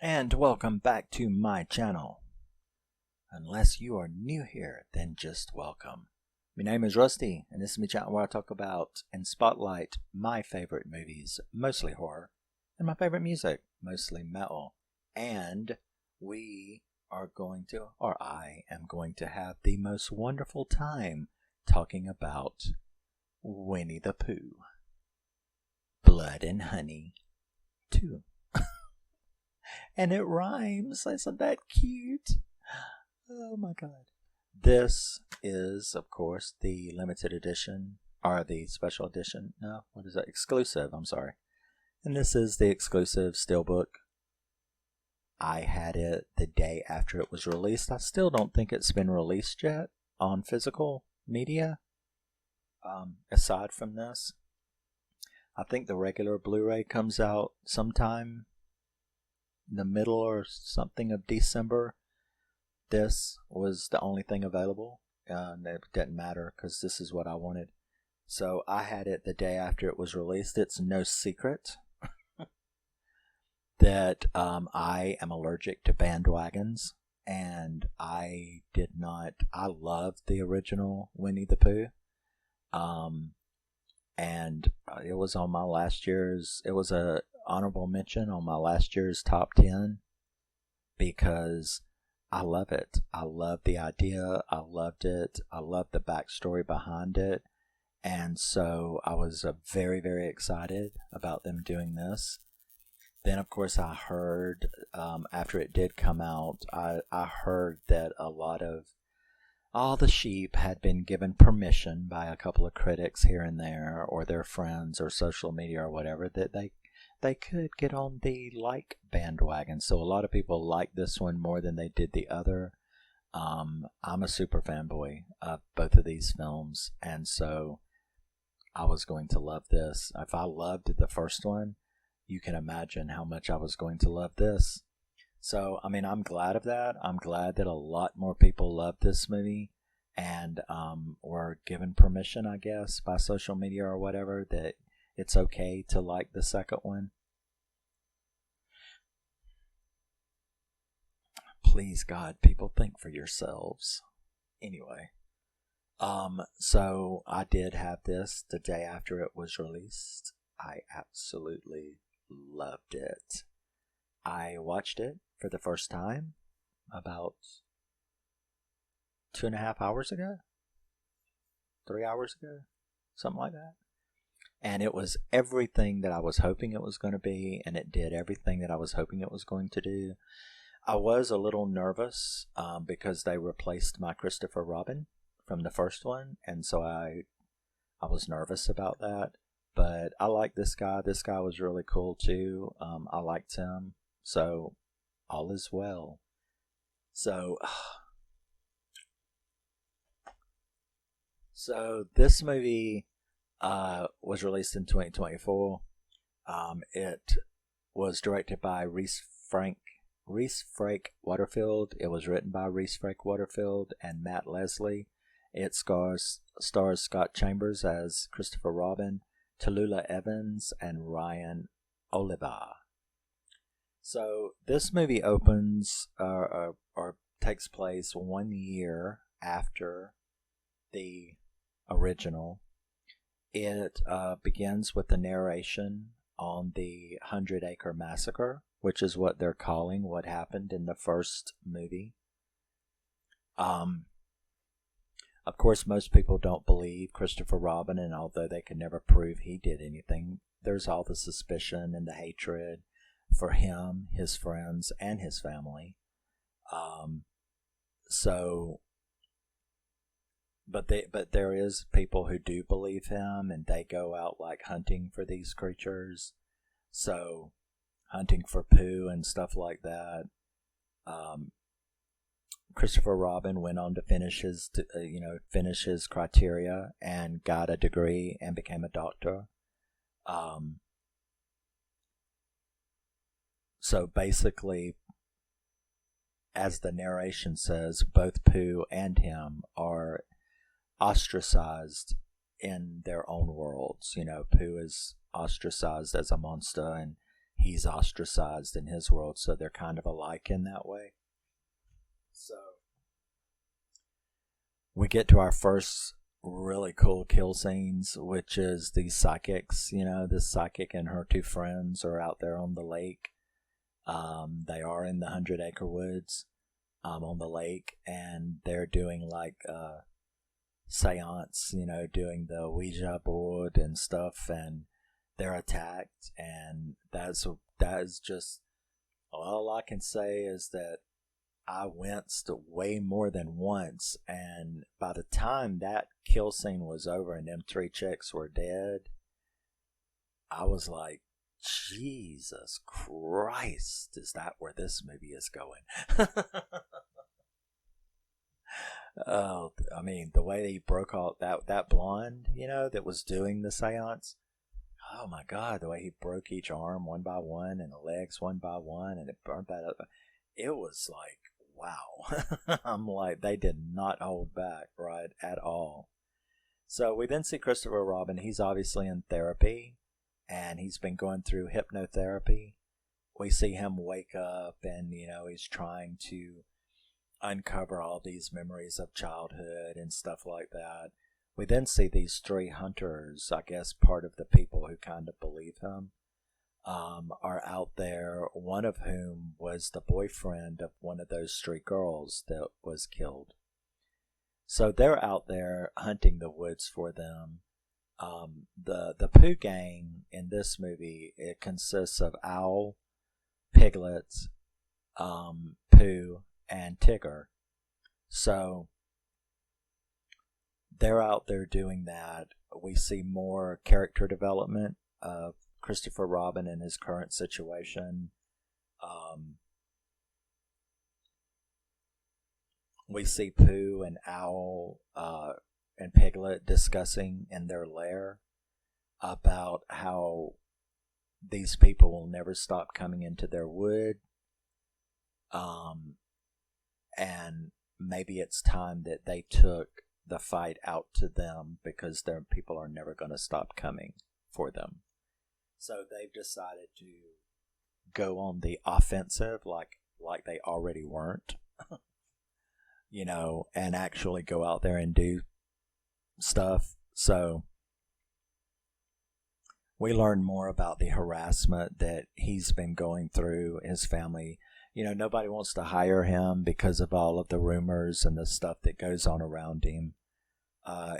And welcome back to my channel. Unless you are new here, then just welcome. My name is Rusty, and this is my channel where I talk about and spotlight my favorite movies, mostly horror, and my favorite music, mostly metal. And I am going to have the most wonderful time talking about Winnie-the-Pooh. Blood and Honey 2. And it rhymes. Isn't that cute? Oh my god. This is, of course, the limited edition, or the special edition. No, what is that? Exclusive, I'm sorry. And this is the exclusive steelbook. I had it the day after it was released. I still don't think it's been released yet on physical media. Aside from this, I think the regular Blu-ray comes out sometime in the middle or something of December. This was the only thing available, and it didn't matter because this is what I wanted. So I had it the day after it was released. It's no secret that I am allergic to bandwagons, and I loved the original Winnie-the-Pooh. And it was on my last year's, it was a honorable mention on my last year's top 10 because I love it. I love the idea. I loved it. I love the backstory behind it. And so I was very, very excited about them doing this. Then, of course, I heard, after it did come out, I heard that all the sheep had been given permission by a couple of critics here and there, or their friends, or social media, or whatever, that they could get on the bandwagon. So a lot of people liked this one more than they did the other. I'm a super fanboy of both of these films, and so I was going to love this. If I loved the first one, you can imagine how much I was going to love this. So, I mean, I'm glad of that. I'm glad that a lot more people love this movie and were given permission, I guess, by social media or whatever, that it's okay to like the second one. Please, God, people, think for yourselves. Anyway, so I did have this the day after it was released. I absolutely loved it. I watched it for the first time about 2.5 hours ago, 3 hours ago, something like that. And it was everything that I was hoping it was going to be, and it did everything that I was hoping it was going to do. I was a little nervous because they replaced my Christopher Robin from the first one, and so I was nervous about that. But I like this guy. This guy was really cool too. I liked him. So, all is well. So this movie was released in 2024. It was directed by Rhys Frake-Waterfield. It was written by Rhys Frake-Waterfield and Matt Leslie. It stars Scott Chambers as Christopher Robin, Tallulah Evans, and Ryan Oliva. So this movie opens or takes place 1 year after the original. It begins with the narration on the 100-Acre Massacre, which is what they're calling what happened in the first movie. Of course, most people don't believe Christopher Robin, and although they can never prove he did anything, there's all the suspicion and the hatred for him, his friends, and his family. But there is people who do believe him, and they go out like hunting for these creatures. So, hunting for Pooh and stuff like that. Christopher Robin went on to finish his criteria and got a degree and became a doctor. So basically, as the narration says, both Pooh and him are ostracized in their own worlds. Pooh is ostracized as a monster, and he's ostracized in his world, so they're kind of alike in that way. So we get to our first really cool kill scenes, which is these psychics. This psychic and her two friends are out there on the lake. They are in the 100-acre woods on the lake, and they're doing like seance, doing the Ouija board and stuff, and they're attacked, and that is just, all I can say is that I winced way more than once, and by the time that kill scene was over and them three chicks were dead, I was like, Jesus Christ, is that where this movie is going? Oh, I mean, the way he broke out that blonde, that was doing the seance. Oh my God, the way he broke each arm one by one and the legs one by one, and it burnt that up. It was like, wow. I'm like, they did not hold back, right, at all. So we then see Christopher Robin. He's obviously in therapy, and he's been going through hypnotherapy. We see him wake up, and, he's trying to uncover all these memories of childhood and stuff like that. We then see these three hunters, I guess part of the people who kind of believe him, are out there, one of whom was the boyfriend of one of those three girls that was killed. So they're out there hunting the woods for them. The Pooh gang in this movie, it consists of Owl, Piglet, Pooh, and Tigger. So they're out there doing that. We see more character development of Christopher Robin in his current situation. We see Pooh and Owl and Piglet discussing in their lair about how these people will never stop coming into their wood. And maybe it's time that they took the fight out to them, because their people are never going to stop coming for them. So they've decided to go on the offensive like they already weren't, and actually go out there and do stuff. So we learn more about the harassment that he's been going through, his family. Nobody wants to hire him because of all of the rumors and the stuff that goes on around him.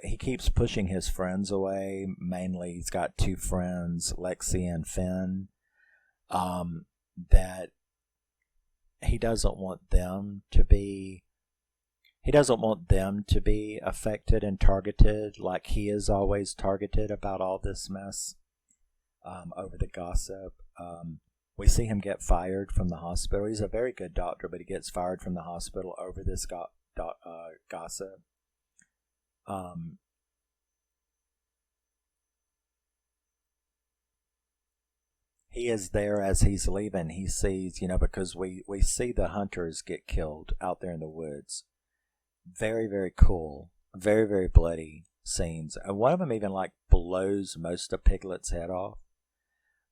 He keeps pushing his friends away. Mainly, he's got two friends, Lexi and Finn, that he doesn't want them to be. He doesn't want them to be affected and targeted like he is always targeted about all this mess over the gossip. We see him get fired from the hospital. He's a very good doctor, but he gets fired from the hospital over this gossip. He is there as he's leaving. He sees, because we see the hunters get killed out there in the woods. Very, very cool. Very, very bloody scenes. And one of them even blows most of Piglet's head off.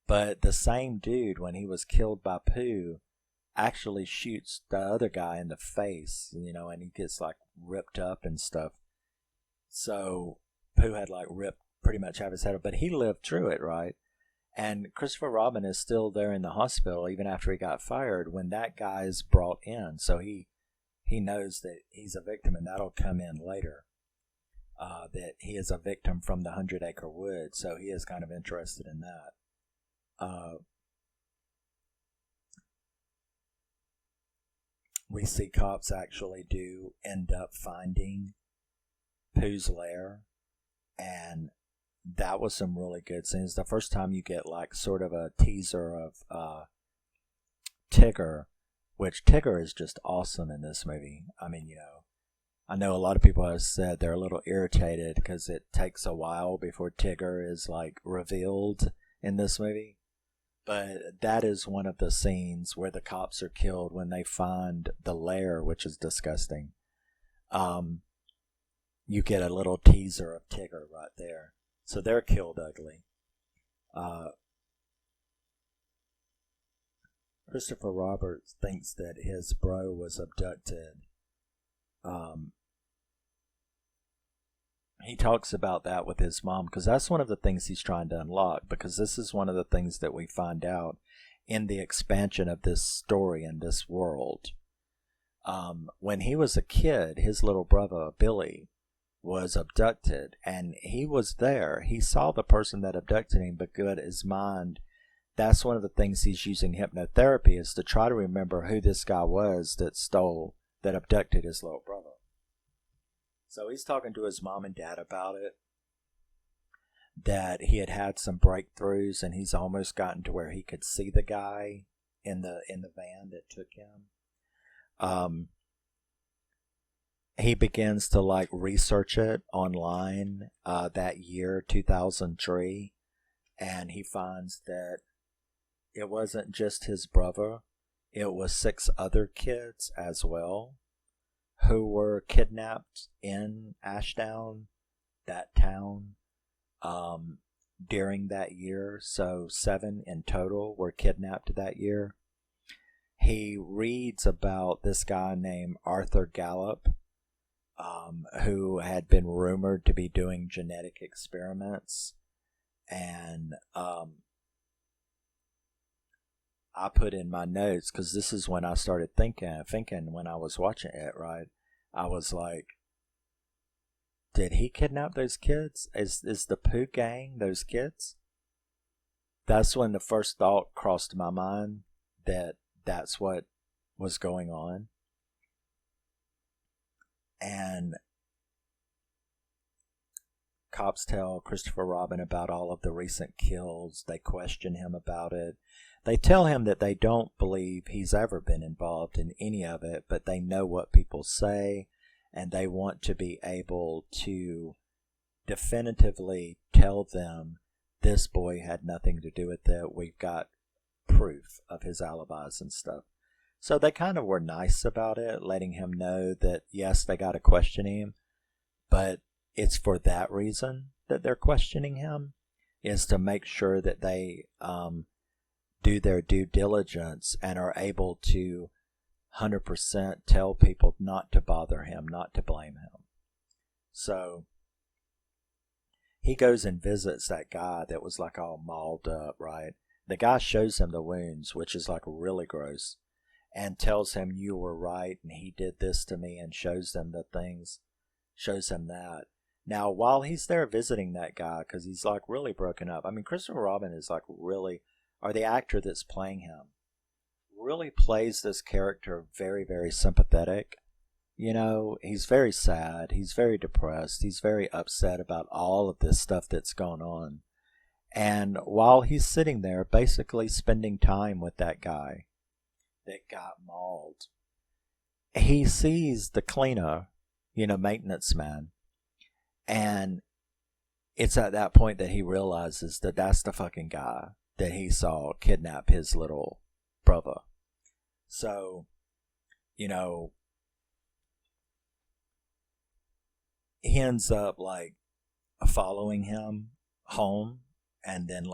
But the same dude, when he was killed by Pooh, actually shoots the other guy in the face, and he gets ripped up and stuff. So Pooh had ripped pretty much half his head off, but he lived through it, right? And Christopher Robin is still there in the hospital even after he got fired when that guy is brought in. So he knows that he's a victim, and that'll come in later. That he is a victim from the 100-acre wood, so he is kind of interested in that. We see cops actually do end up finding Pooh's lair, and that was some really good scenes. The first time you get sort of a teaser of Tigger, which Tigger is just awesome in this movie. I mean, I know a lot of people have said they're a little irritated because it takes a while before Tigger is revealed in this movie. But that is one of the scenes where the cops are killed when they find the lair, which is disgusting. You get a little teaser of Tigger right there. So they're killed ugly. Christopher Roberts thinks that his bro was abducted. Um, he talks about that with his mom because that's one of the things he's trying to unlock, because this is one of the things that we find out in the expansion of this story in this world. When he was a kid, his little brother Billy was abducted, and he was there. He saw the person that abducted him, but good, his mind, that's one of the things he's using hypnotherapy, is to try to remember who this guy was that abducted his little brother. So he's talking to his mom and dad about it, that he had some breakthroughs, and he's almost gotten to where he could see the guy in the van that took him. He begins to research it online that year, 2003, and he finds that it wasn't just his brother, it was 6 other kids as well who were kidnapped in Ashdown, that town, during that year. So 7 in total were kidnapped that year. He reads about this guy named Arthur Gallup, who had been rumored to be doing genetic experiments. And I put in my notes, because this is when I started thinking when I was watching it, right? I was like, did he kidnap those kids? Is the Pooh gang those kids? That's when the first thought crossed my mind, that that's what was going on. And cops tell Christopher Robin about all of the recent kills. They question him about it. They tell him that they don't believe he's ever been involved in any of it, but they know what people say, and they want to be able to definitively tell them this boy had nothing to do with it. We've got proof of his alibis and stuff. So they kind of were nice about it, letting him know that, yes, they got to question him, but it's for that reason that they're questioning him, is to make sure that they do their due diligence and are able to 100% tell people not to bother him, not to blame him. So he goes and visits that guy that was all mauled up, right? The guy shows him the wounds, which is really gross, and tells him, you were right, and he did this to me, and shows them the things, shows him that. Now, while he's there visiting that guy, because he's really broken up, I mean, Christopher Robin is really, or the actor that's playing him, really plays this character very, very sympathetic. You know, he's very sad, he's very depressed, he's very upset about all of this stuff that's going on. And while he's sitting there, basically spending time with that guy that got mauled, he sees the cleaner, maintenance man, and it's at that point that he realizes that that's the fucking guy that he saw kidnap his little brother. So, he ends up following him home, and then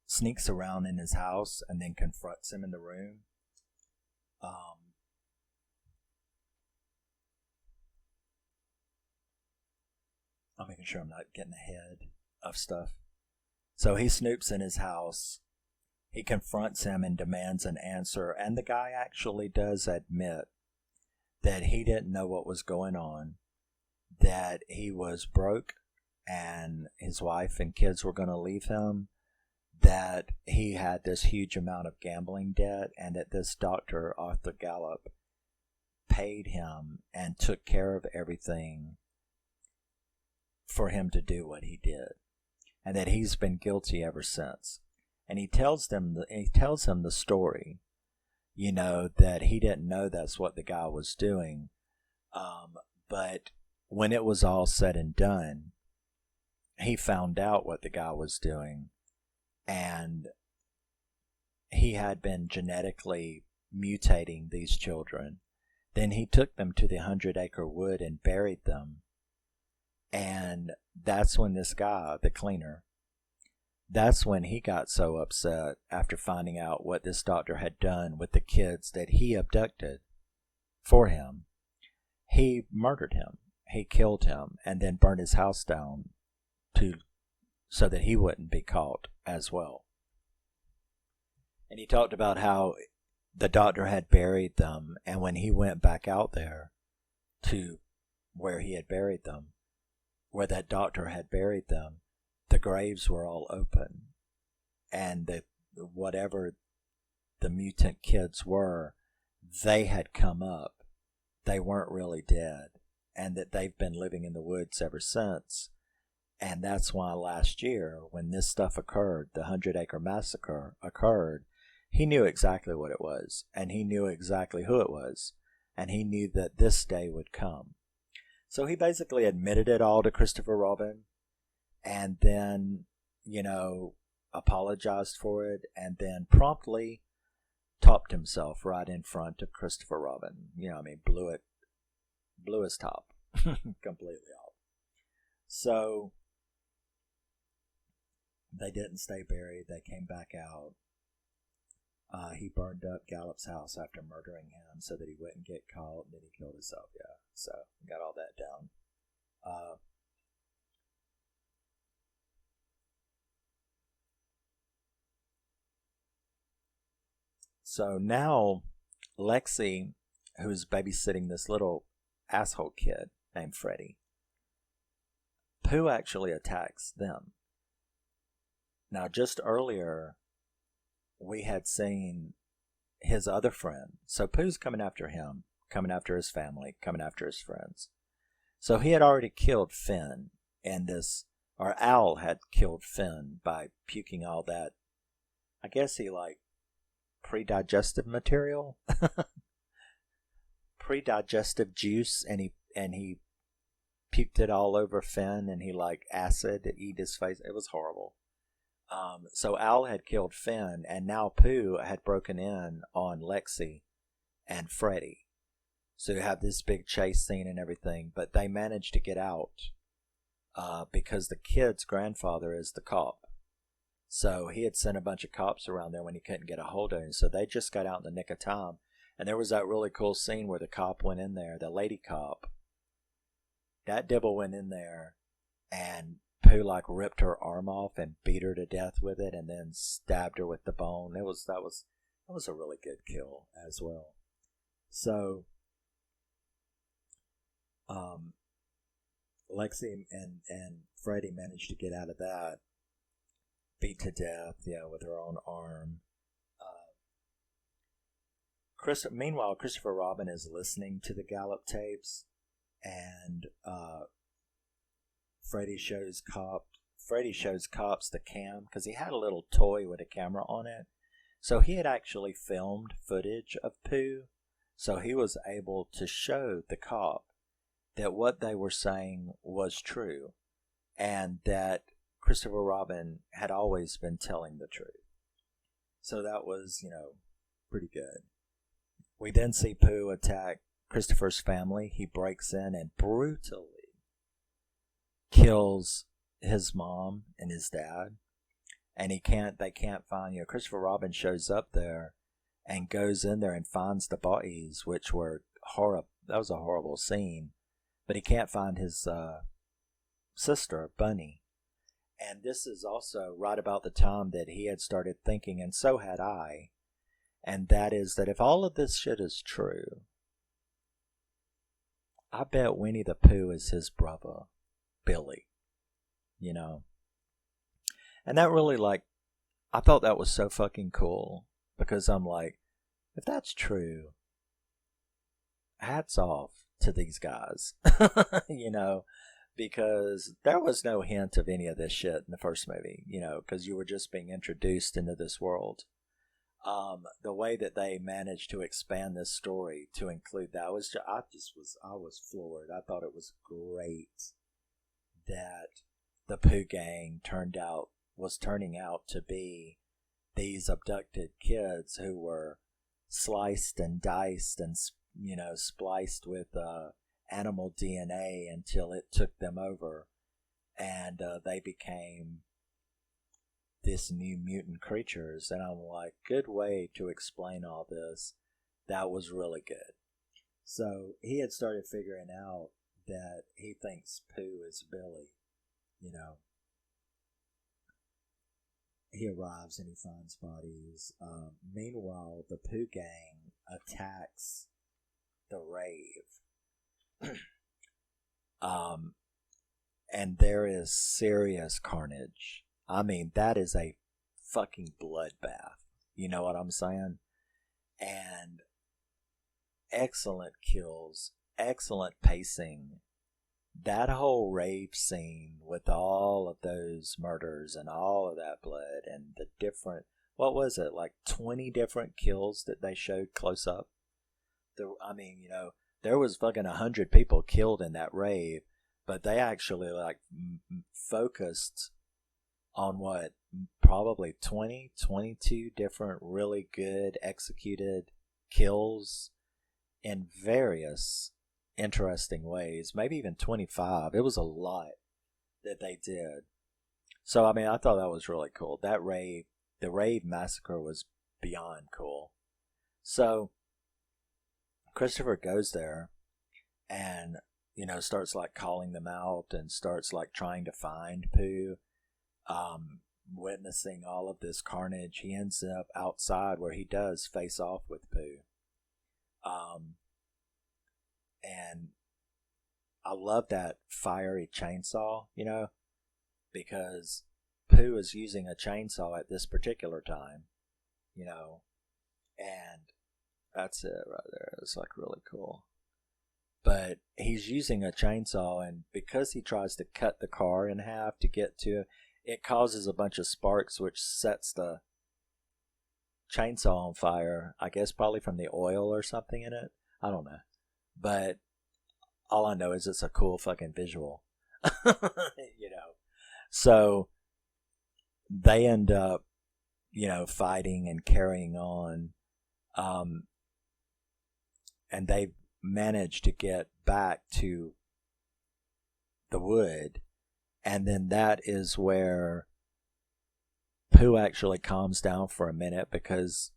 sneaks around in his house and then confronts him in the room. I'm making sure I'm not getting ahead of stuff. So he snoops in his house. He confronts him and demands an answer. And the guy actually does admit that he didn't know what was going on, that he was broke and his wife and kids were going to leave him, that he had this huge amount of gambling debt, and that this doctor, Arthur Gallup, paid him and took care of everything for him to do what he did, and that he's been guilty ever since. And he tells him the story, that he didn't know that's what the guy was doing, but when it was all said and done, he found out what the guy was doing, and he had been genetically mutating these children. Then he took them to the 100-acre wood and buried them. And that's when this guy, the cleaner, that's when he got so upset after finding out what this doctor had done with the kids that he abducted for him. He murdered him. He killed him and then burned his house down to so that he wouldn't be caught as well. And he talked about how the doctor had buried them, and when he went back out there to where he had buried them, where that doctor had buried them, the graves were all open, and whatever the mutant kids were, they had come up. They weren't really dead, and that they've been living in the woods ever since. And that's why last year, when this stuff occurred, the 100-Acre Massacre occurred, he knew exactly what it was, and he knew exactly who it was, and he knew that this day would come. So he basically admitted it all to Christopher Robin, and then, apologized for it, and then promptly topped himself right in front of Christopher Robin. Blew his top completely off. So they didn't stay buried. They came back out. He burned up Gallup's house after murdering him so that he wouldn't get caught, and then he killed himself. Yeah, so got all that down. So now Lexi, who's babysitting this little asshole kid named Freddie, Pooh actually attacks them. Now, just earlier, we had seen his other friend. So Pooh's coming after him, coming after his family, coming after his friends. So he had already killed Finn in this, or Al had killed Finn by puking all that, I guess he pre-digestive material, pre-digestive juice, and he puked it all over Finn, and he acid to eat his face. It was horrible. So Al had killed Finn, and now Pooh had broken in on Lexi and Freddie. So you have this big chase scene and everything, but they managed to get out because the kid's grandfather is the cop. So he had sent a bunch of cops around there when he couldn't get a hold of him. So they just got out in the nick of time. And there was that really cool scene where the cop went in there, the lady cop. That devil went in there and Pooh ripped her arm off and beat her to death with it, and then stabbed her with the bone. That was a really good kill as well. So, Lexi and Freddie managed to get out of that, beat to death, with her own arm. Meanwhile, Christopher Robin is listening to the Gallup tapes, and Freddie shows cops the cam, because he had a little toy with a camera on it. So he had actually filmed footage of Pooh, so he was able to show the cop that what they were saying was true, and that Christopher Robin had always been telling the truth. So that was, pretty good. We then see Pooh attack Christopher's family. He breaks in and brutally kills his mom and his dad, and they can't find, Christopher Robin shows up there and goes in there and finds the bodies, which were horrible. That was a horrible scene, but he can't find his sister, Bunny. And this is also right about the time that he had started thinking, and so had I, and that is that if all of this shit is true, I bet Winnie-the-Pooh is his brother, Billy. And that really, I thought that was so fucking cool, because I'm if that's true, hats off to these guys, because there was no hint of any of this shit in the first movie, because you were just being introduced into this world. The way that they managed to expand this story to include that I was floored. I thought it was great that the Pooh gang was turning out to be these abducted kids who were sliced and diced and spliced with animal DNA until it took them over, and they became this new mutant creatures. And I'm like, good way to explain all this. That was really good. So he had started figuring out that he thinks Pooh is Billy. You know, he arrives and he finds bodies. Meanwhile, the Pooh gang attacks the rave. And there is serious carnage. I mean, that is a fucking bloodbath. You know what I'm saying? And excellent kills, excellent pacing. That whole rave scene with all of those murders and all of that blood and the different, what was it, like 20 different kills that they showed close up? I mean, you know, there was fucking 100 people killed in that rave, but they actually like focused on what, probably 20, 22 different really good executed kills in various interesting ways, maybe even 25. It was a lot that they did. So, I mean, I thought that was really cool. The rave massacre was beyond cool. So, Christopher goes there and, you know, starts like calling them out and starts like trying to find Pooh, witnessing all of this carnage. He ends up outside where he does face off with Pooh. And I love that fiery chainsaw, you know, because Pooh is using a chainsaw at this particular time, you know, and that's it right there. It's like really cool. But he's using a chainsaw, and because he tries to cut the car in half to get to it, causes a bunch of sparks, which sets the chainsaw on fire. I guess probably from the oil or something in it. I don't know. But all I know is it's a cool fucking visual. You know. So they end up, you know, fighting and carrying on. And they manage to get back to the wood. And then that is where Pooh actually calms down for a minute, because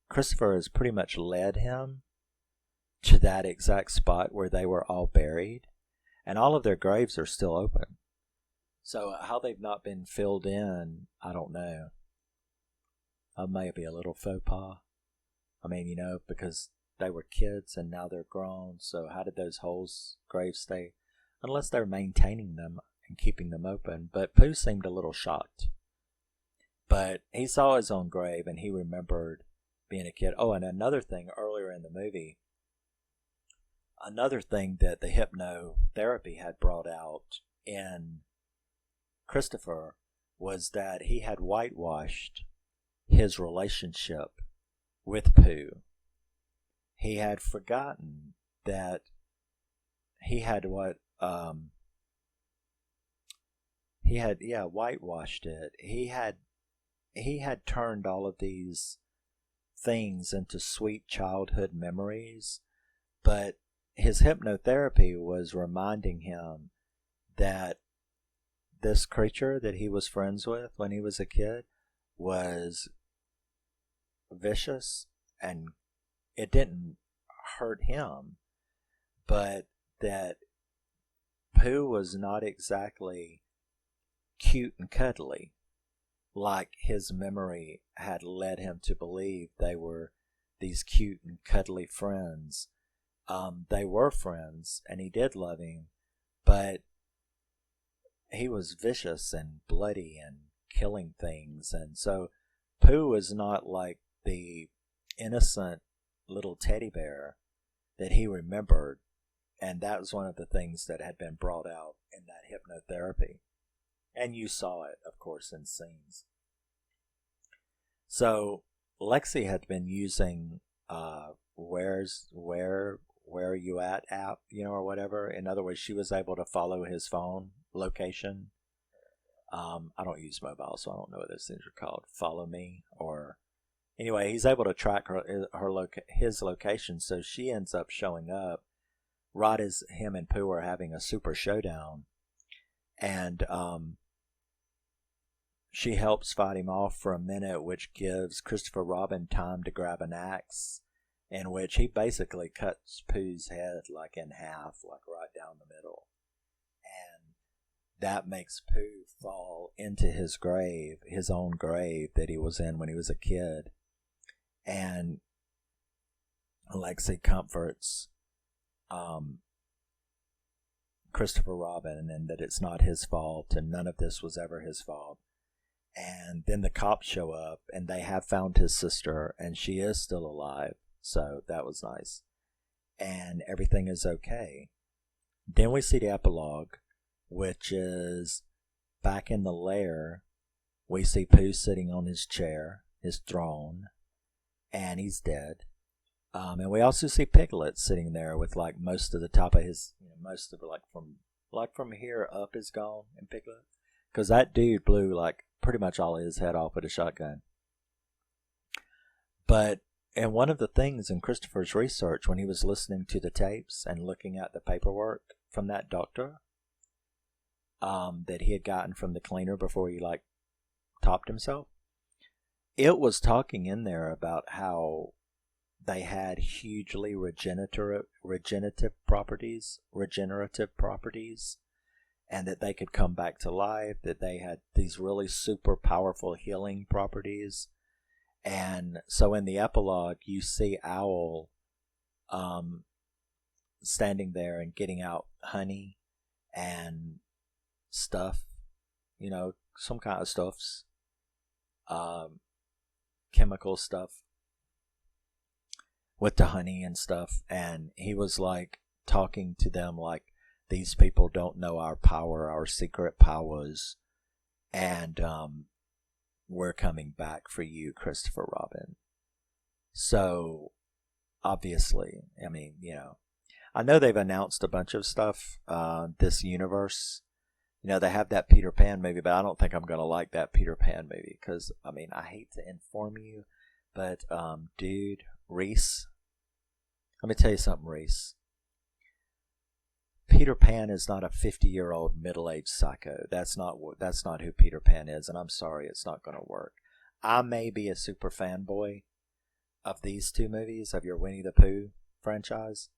Christopher has pretty much led him to that exact spot where they were all buried. And all of their graves are still open. So how they've not been filled in, I don't know. Maybe a little faux pas. I mean, you know, because they were kids and now they're grown. So how did those graves stay? Unless they're maintaining them and keeping them open. But Pooh seemed a little shocked. But he saw his own grave and he remembered being a kid. Oh, and another thing earlier in the movie, another thing that the hypnotherapy had brought out in Christopher was that he had whitewashed his relationship with Pooh. He had forgotten that he had whitewashed it. He had turned all of these things into sweet childhood memories, but his hypnotherapy was reminding him that this creature that he was friends with when he was a kid was vicious, and it didn't hurt him, but that Pooh was not exactly cute and cuddly like his memory had led him to believe they were these cute and cuddly friends. They were friends, and he did love him, but he was vicious and bloody and killing things. And so Pooh was not like the innocent little teddy bear that he remembered. And that was one of the things that had been brought out in that hypnotherapy. And you saw it, of course, in scenes. So Lexi had been using where are you at app, you know, or whatever. In other words, she was able to follow his phone location. I don't use mobile, so I don't know what those things are called. Follow me, or anyway, he's able to track his location. So she ends up showing up right as him and Pooh are having a super showdown, and she helps fight him off for a minute, which gives Christopher Robin time to grab an axe, in which he basically cuts Pooh's head like in half, like right down the middle. And that makes Pooh fall into his grave, his own grave that he was in when he was a kid. And Alexei comforts Christopher Robin, and that it's not his fault, and none of this was ever his fault. And then the cops show up, and they have found his sister, and she is still alive, so that was nice. And everything is okay. Then we see the epilogue, which is back in the lair. We see Pooh sitting on his chair, his throne, and he's dead. And we also see Piglet sitting there with like most of the top of his, most of it like from here up is gone in Piglet, because that dude blew like pretty much all of his head off with a shotgun. But and one of the things in Christopher's research when he was listening to the tapes and looking at the paperwork from that doctor, that he had gotten from the cleaner before he like topped himself, it was talking in there about how they had hugely regenerative properties, and that they could come back to life, that they had these really super powerful healing properties. And so in the epilogue, you see Owl standing there and getting out honey and stuff, some kind of stuffs, chemical stuff with the honey and stuff. And he was like talking to them like, these people don't know our power, our secret powers, and we're coming back for you, Christopher Robin. So obviously, I know they've announced a bunch of stuff, this universe. They have that Peter Pan movie, but I don't think I'm going to like that Peter Pan movie, because, I hate to inform you, but, dude, Rhys, let me tell you something, Rhys. Peter Pan is not a 50-year-old middle-aged psycho. That's not who Peter Pan is, and I'm sorry, it's not going to work. I may be a super fanboy of these two movies, of your Winnie-the-Pooh franchise,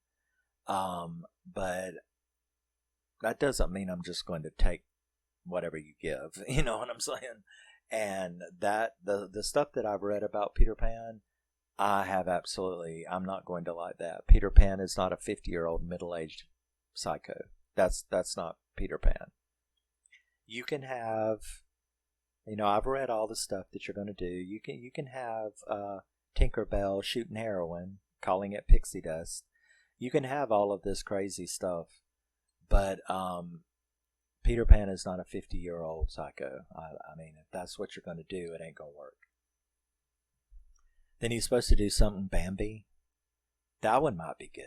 but that doesn't mean I'm just going to take whatever you give. You know what I'm saying? And that the stuff that I've read about Peter Pan, I'm not going to like that. Peter Pan is not a 50-year-old middle-aged psycho. That's not Peter Pan. You can have, I've read all the stuff that you're going to do. You can have Tinkerbell shooting heroin, calling it pixie dust. You can have all of this crazy stuff, but Peter Pan is not a 50-year-old psycho. If that's what you're going to do, it ain't going to work. Then he's supposed to do something Bambi. That one might be good.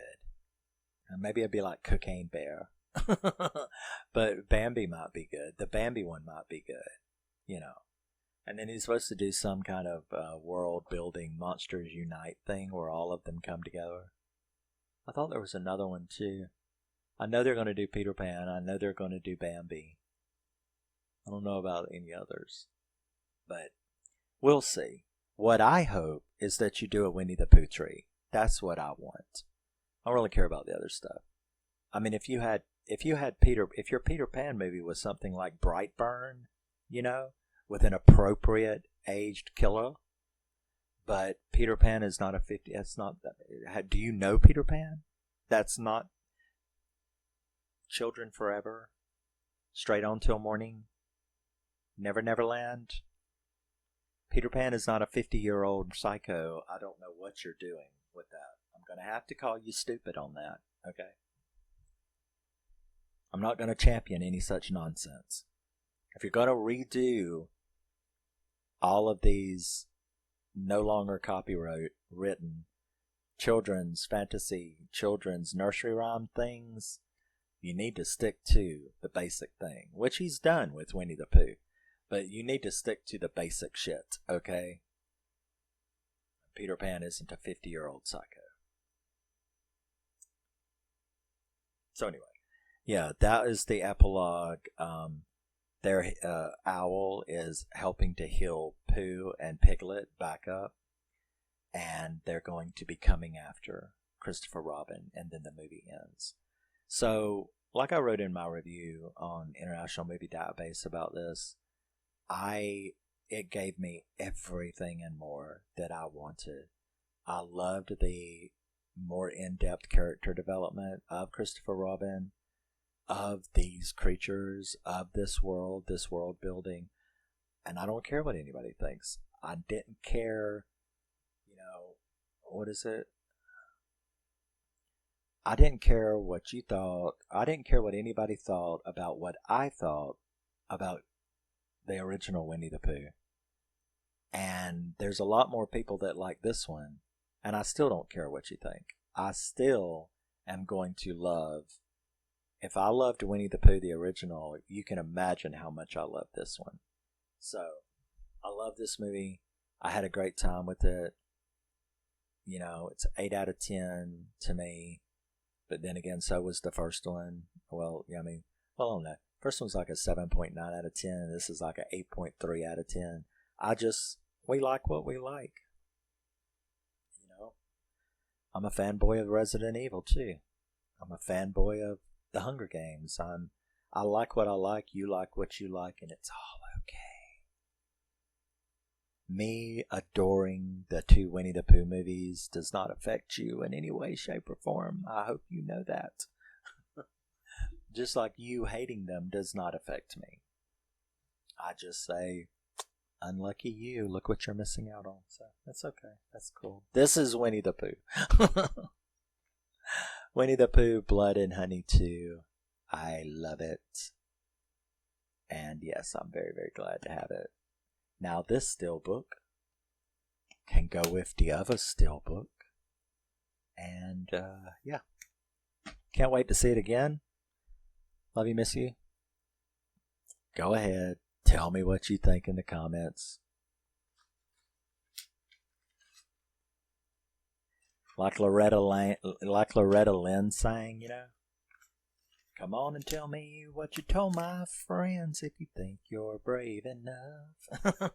Maybe it'd be like Cocaine Bear. But Bambi might be good. The Bambi one might be good, And then he's supposed to do some kind of world-building Monsters Unite thing where all of them come together. I thought there was another one too. I know they're going to do Peter Pan. I know they're going to do Bambi. I don't know about any others. But we'll see. What I hope is that you do a Winnie-the-Pooh tree. That's what I want. I don't really care about the other stuff. If your Peter Pan movie was something like Brightburn, with an appropriate aged killer, but Peter Pan is not a 50. That's not. Do you know Peter Pan? That's not Children Forever, Straight On Till Morning, Never Neverland. Peter Pan is not a 50-year-old psycho. I don't know what you're doing with that. I'm going to have to call you stupid on that, okay? I'm not going to champion any such nonsense. If you're going to redo all of these no longer copyright written children's fantasy, children's nursery rhyme things, you need to stick to the basic thing, which he's done with Winnie-the-Pooh. But you need to stick to the basic shit, okay? Peter Pan isn't a 50-year-old psycho. So anyway, yeah, that is the epilogue. their owl is helping to heal Pooh and Piglet back up, and they're going to be coming after Christopher Robin, and then the movie ends. So, like I wrote in my review on International Movie Database about this, it gave me everything and more that I wanted. I loved the more in-depth character development of Christopher Robin, of these creatures, of this world building. And I don't care what anybody thinks. I didn't care, what is it? I didn't care what you thought. I didn't care what anybody thought about what I thought about the original Winnie-the-Pooh. And there's a lot more people that like this one. And I still don't care what you think. I still am going to love. If I loved Winnie-the-Pooh, the original, you can imagine how much I love this one. So, I love this movie. I had a great time with it. It's 8 out of 10 to me. But then again, so was the first one. Well, I don't know. First one's like a 7.9 out of 10. And this is like an 8.3 out of 10. We like what we like. I'm a fanboy of Resident Evil too. I'm a fanboy of the Hunger Games. I like what I like, you like what you like, and it's all okay. Me adoring the 2 Winnie-the-Pooh movies does not affect you in any way, shape, or form. I hope you know that. Just like you hating them does not affect me. I just say, unlucky you, look what you're missing out on. So that's okay. That's cool. This is Winnie-the-Pooh. Winnie-the-Pooh, Blood and Honey 2. I love it. And yes, I'm very, very glad to have it. Now this steelbook can go with the other steelbook. And yeah. Can't wait to see it again. Love you, miss you. Go ahead. Tell me what you think in the comments. Like Loretta Lynn sang, Come on and tell me what you told my friends if you think you're brave enough.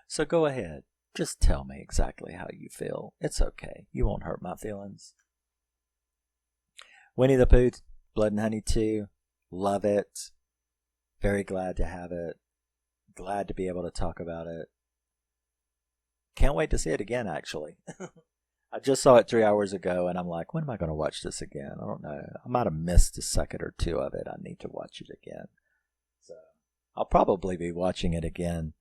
So go ahead. Just tell me exactly how you feel. It's okay. You won't hurt my feelings. Winnie-the-Pooh, Blood and Honey 2. Love it. Very glad to have it. Glad to be able to talk about it. Can't wait to see it again, actually. I just saw it 3 hours ago, and I'm like, when am I going to watch this again? I don't know. I might have missed a second or two of it. I need to watch it again. So I'll probably be watching it again.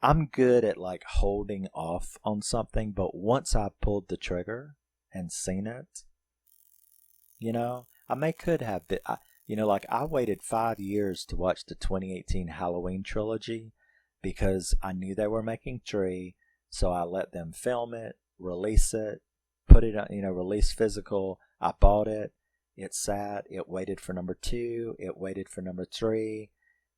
I'm good at like holding off on something, but once I pulled the trigger and seen it, could have been, I waited 5 years to watch the 2018 Halloween trilogy because I knew they were making 3, so I let them film it, release it, put it on, release physical. I bought it. It sat. It waited for number 2. It waited for number 3.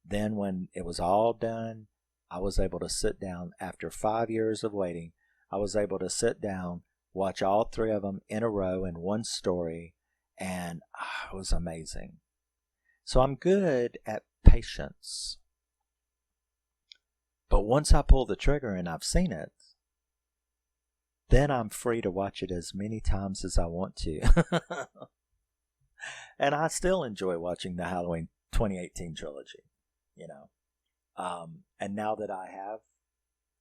Then when it was all done, I was able to sit down after 5 years of waiting. I was able to sit down, watch all 3 of them in a row in one story, and it was amazing. So I'm good at patience. But once I pull the trigger and I've seen it, then I'm free to watch it as many times as I want to. And I still enjoy watching the Halloween 2018 trilogy, And now that I have,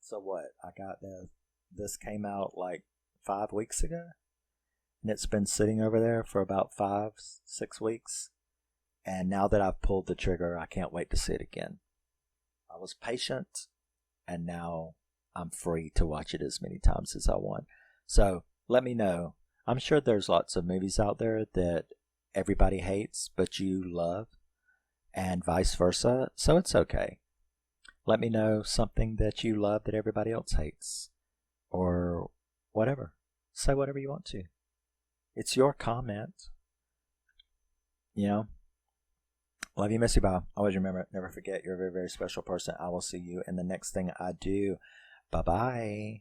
so what? I got this came out like 5 weeks ago. And it's been sitting over there for about 5-6 weeks. And now that I've pulled the trigger, I can't wait to see it again. I was patient, and now I'm free to watch it as many times as I want. So let me know. I'm sure there's lots of movies out there that everybody hates, but you love, and vice versa. So it's okay. Let me know something that you love that everybody else hates, or whatever. Say whatever you want to. It's your comment. Love you, miss you, bye. Always remember, never forget, you're a very, very special person. I will see you in the next thing I do. Bye-bye.